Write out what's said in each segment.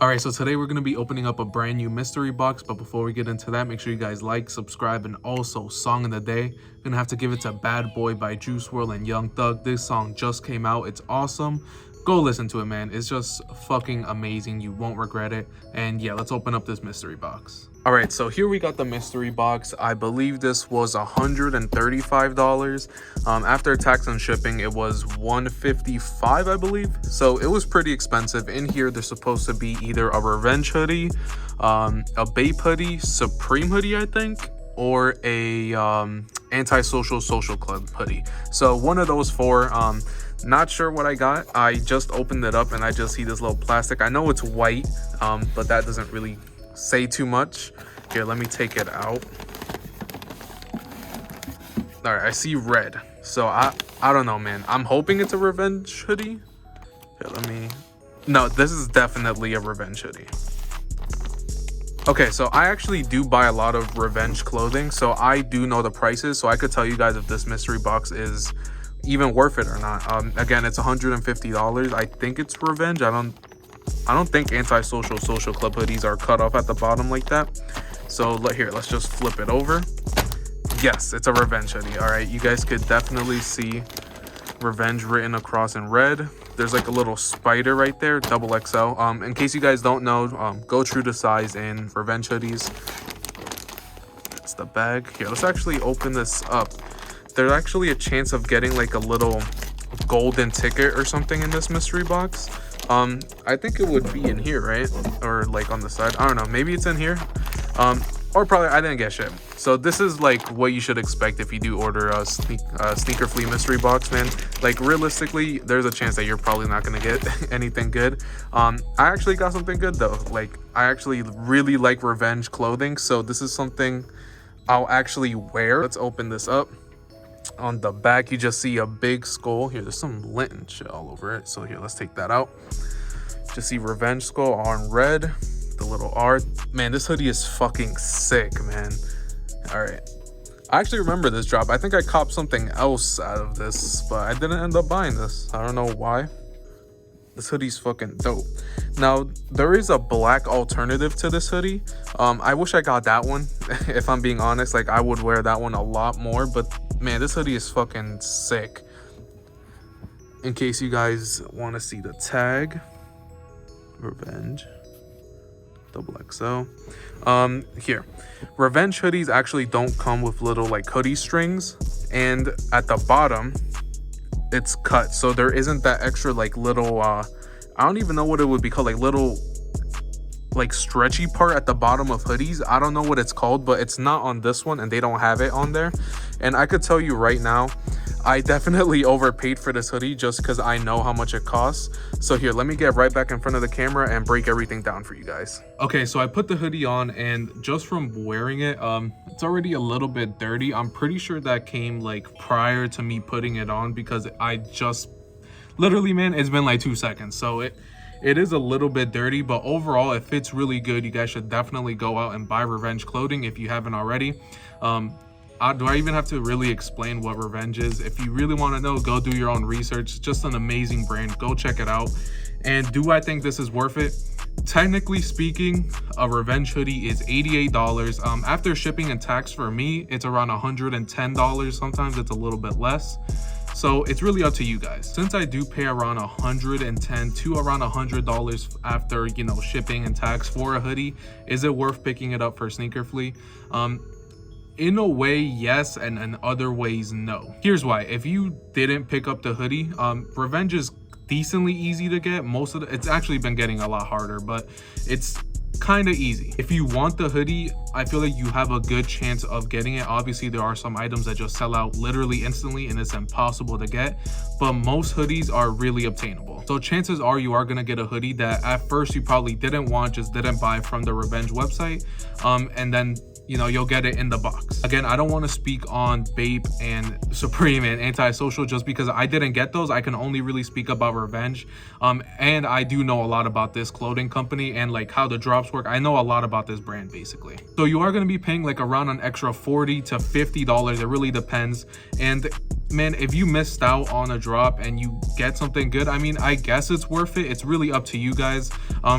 All right, so today we're going to be opening up a brand new mystery box, but before we get into that, make sure you guys like, subscribe, and also song of the day. Gonna have to give it to Bad Boy by Juice WRLD and Young Thug. This song just came out. It's awesome. Go listen to it, man. It's just fucking amazing. You won't regret it. And yeah, let's open up this mystery box. All right, so here we got the mystery box. I believe this was $135. After tax and shipping, it was $155, I believe. So it was pretty expensive. In here, there's supposed to be either a Revenge hoodie, a Bape hoodie, Supreme hoodie, I think, or a Antisocial Social Club hoodie. So one of those four. Not sure what I got. I just opened it up and I just see this little plastic. I know it's white, but that doesn't really say too much. Here, let me take it out. All right, I see red. So I don't know, man. I'm hoping it's a Revenge hoodie. Here, no, this is definitely a Revenge hoodie. Okay, so I actually do buy a lot of Revenge clothing, so I do know the prices, so I could tell you guys if this mystery box is even worth it or not. Again, it's $150. I think it's Revenge. I don't think Antisocial Social Club hoodies are cut off at the bottom like that. So let's just flip it over. Yes, it's a Revenge hoodie. All right, you guys could definitely see Revenge written across in red. There's like a little spider right there, XXL. In case you guys don't know, go true to size in Revenge hoodies. That's the bag. Here, let's actually open this up. There's actually a chance of getting like a little golden ticket or something in this mystery box. I think it would be in here, right? Or like on the side. I don't know. Maybe it's in here. Or probably I didn't get shit. So this is like what you should expect if you do order a SNKRFLEA mystery box, man. Like realistically, there's a chance that you're probably not gonna get anything good. I actually got something good though. Like I actually really like Revenge clothing, so this is something I'll actually wear. Let's open this up. On the back, you just see a big skull. Here, there's some lint and shit all over it. So here, let's take that out. Just see Revenge skull on red. The little R. Man, this hoodie is fucking sick, man. All right. I actually remember this drop. I think I copped something else out of this, but I didn't end up buying this. I don't know why. This hoodie's fucking dope. Now, there is a black alternative to this hoodie. I wish I got that one. If I'm being honest, like I would wear that one a lot more, but man, this hoodie is fucking sick. In case you guys want to see the tag, Revenge, XXL. Here, Revenge hoodies actually don't come with little like hoodie strings, and at the bottom, it's cut, so there isn't that extra like little I don't even know what it would be called, like little like stretchy part at the bottom of hoodies. I don't know what it's called, but it's not on this one and they don't have it on there. And I could tell you right now, I definitely overpaid for this hoodie just because I know how much it costs. So here, let me get right back in front of the camera and break everything down for you guys. Okay, so I put the hoodie on, and just from wearing it, it's already a little bit dirty. I'm pretty sure that came like prior to me putting it on, because I just literally, man, it's been like 2 seconds. So it is a little bit dirty, but overall it fits really good. You guys should definitely go out and buy Revenge clothing if you haven't already. Do I even have to really explain what Revenge is? If you really want to know, go do your own research. It's just an amazing brand. Go check it out. And do I think this is worth it? Technically speaking, a Revenge hoodie is $88. After shipping and tax, for me, it's around $110. Sometimes it's a little bit less. So it's really up to you guys. Since I do pay around $110 to around $100 after, you know, shipping and tax for a hoodie, is it worth picking it up for SNKRFLEA? In a way, yes, and in other ways, no. Here's why. If you didn't pick up the hoodie, Revenge is decently easy to get. It's actually been getting a lot harder, but it's kind of easy. If you want the hoodie, I feel like you have a good chance of getting it. Obviously, there are some items that just sell out literally instantly and it's impossible to get, but most hoodies are really obtainable. So chances are you are going to get a hoodie that at first you probably didn't want, just didn't buy from the Revenge website, and then you know, you'll get it in the box. Again, I don't want to speak on Bape and Supreme and Antisocial just because I didn't get those. I can only really speak about Revenge. And I do know a lot about this clothing company and like how the drops work. I know a lot about this brand basically. So you are going to be paying like around an extra $40 to $50. It really depends. And man, if you missed out on a drop and you get something good, I mean, I guess it's worth it. It's really up to you guys.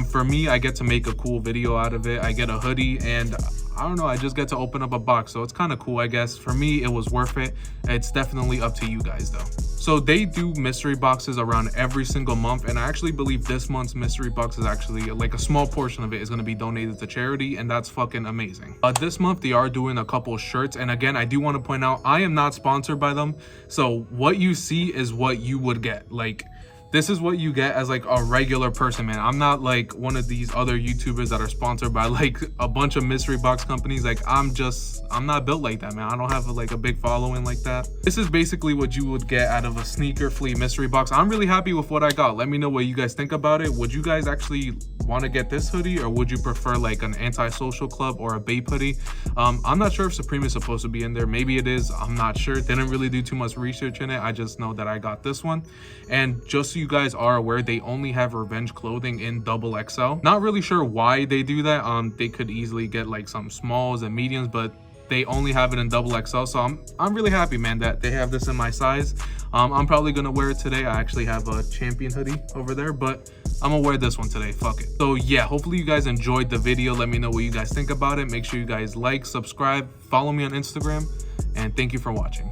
For me, I get to make a cool video out of it. I get a hoodie and I don't know, I just get to open up a box, so it's kind of cool, I guess. For me, it was worth it. It's definitely up to you guys though. So they do mystery boxes around every single month, and I actually believe this month's mystery box is actually like a small portion of it is going to be donated to charity, and that's fucking amazing. This month they are doing a couple shirts, and again, I do want to point out I am not sponsored by them, so what you see is what you would get. Like, this is what you get as like a regular person, man. I'm not like one of these other YouTubers that are sponsored by like a bunch of mystery box companies. Like, I'm not built like that, man. I don't have like a big following like that. This is basically what you would get out of a SNKRFLEA mystery box. I'm really happy with what I got. Let me know what you guys think about it. Would you guys actually want to get this hoodie, or would you prefer like an Antisocial Club or a Bape hoodie? I'm not sure if Supreme is supposed to be in there. Maybe it is. I'm not sure. Didn't really do too much research in it. I just know that I got this one. And just so you guys are aware, they only have Revenge clothing in XXL. Not really sure why they do that. They could easily get like some smalls and mediums, but they only have it in XXL. So I'm really happy, man, that they have this in my size. I'm probably gonna wear it today. I actually have a Champion hoodie over there, but I'm gonna wear this one today. Fuck it. So yeah, hopefully you guys enjoyed the video. Let me know what you guys think about it. Make sure you guys like, subscribe, follow me on Instagram, and thank you for watching.